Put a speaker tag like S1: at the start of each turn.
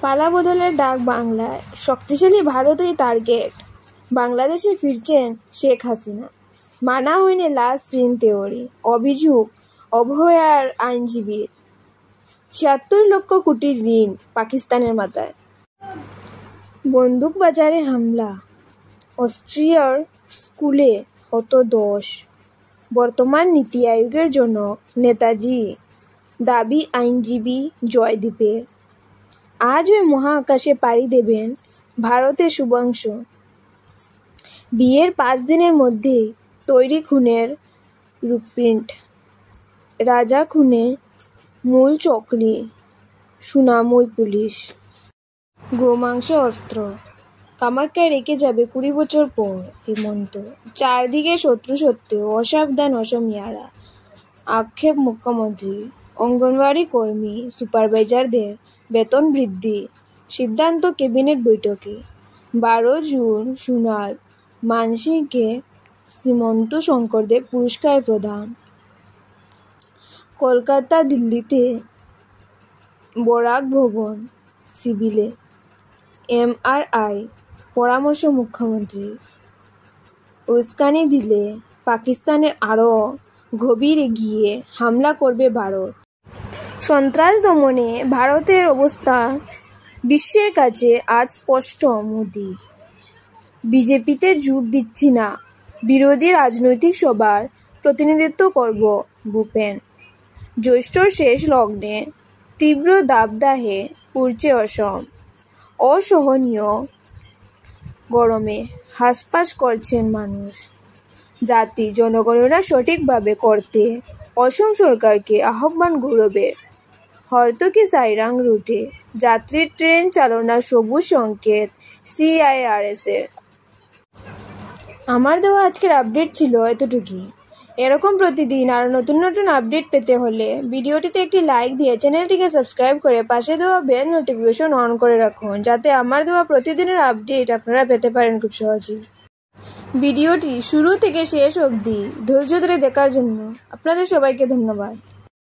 S1: পালাবদলের ডাক বাংলায়, শক্তিশালী ভারতই টার্গেট। বাংলাদেশে ফিরছেন শেখ হাসিনা, মানা হয়নি লাস্ট সিন থিওরি। অভিযোগ অভয়ার আইনজীবীর, ৭৬ লক্ষ কোটি ঋণ পাকিস্তানের মাথায়। বন্দুকবাজারে হামলা, অস্ট্রিয়ার স্কুলে হত ১০। বর্তমান নীতি আয়োগের জনক নেতাজি, দাবি আইনজীবী জয়দীপের। আজ ওই মহাকাশে পাড়ি দেবেন ভারতের শুভাংশু। বিয়ের ৫ দিনের মধ্যেই তৈরি খুনের রূপপ্রিন্ট। রাজা খুনে মূল চক্রী সুনামই পুলিশ। গোমাংস অস্ত্র, কামাখ্যায় রেখে যাবে ২০ বছর পর হেমন্ত। চারদিকে শত্রু সত্ত্বেও অসাবধান অসমিয়ারা, আক্ষেপ মুখ্যমন্ত্রী। অঙ্গনওয়াড়ি কর্মী সুপারভাইজারদের বেতন বৃদ্ধি সিদ্ধান্ত ক্যাবিনেট বৈঠকে। ১২ জুন সোনাল মানসিংকে শ্রীমন্ত শঙ্করদেব পুরস্কার প্রদান। কলকাতা দিল্লিতে বরাক ভবন সিভিলে এমআরআই পরামর্শ মুখ্যমন্ত্রীর। উস্কানি দিলে পাকিস্তানের আরও গভীরে গিয়ে হামলা করবে ভারত। সন্ত্রাস দমনে ভারতের অবস্থান বিশ্বের কাছে আজ স্পষ্ট। মোদি, বিজেপিতে যোগ দিচ্ছি না, বিরোধী রাজনৈতিক সভার প্রতিনিধিত্ব করব ভূপেন। জ্যৈষ্ঠর শেষ লগ্নে তীব্র দাবদাহে পুড়ছে অসম। অসহনীয় গরমে হাঁসফাঁস করছেন মানুষ। জাতি জনগণনা সঠিকভাবে করতে অসম সরকারকে আহ্বান গৌরবের। হর্তকি সাইরাং রুটে যাত্রী ট্রেন চালনার সবুজ সংকেত সিআইআরএসের। আমার দেওয়া আজকের আপডেট ছিল এতটুকুই। এরকম প্রতিদিন আর নতুন নতুন আপডেট পেতে হলে ভিডিওটিতে একটি লাইক দিয়ে চ্যানেলটিকে সাবস্ক্রাইব করে পাশে দেওয়া বেল নোটিফিকেশন অন করে রাখুন, যাতে আমার দেওয়া প্রতিদিনের আপডেট আপনারা পেতে পারেন খুব সহজেই। ভিডিওটি শুরু থেকে শেষ অবধি ধৈর্য ধরে দেখার জন্য আপনাদের সবাইকে ধন্যবাদ।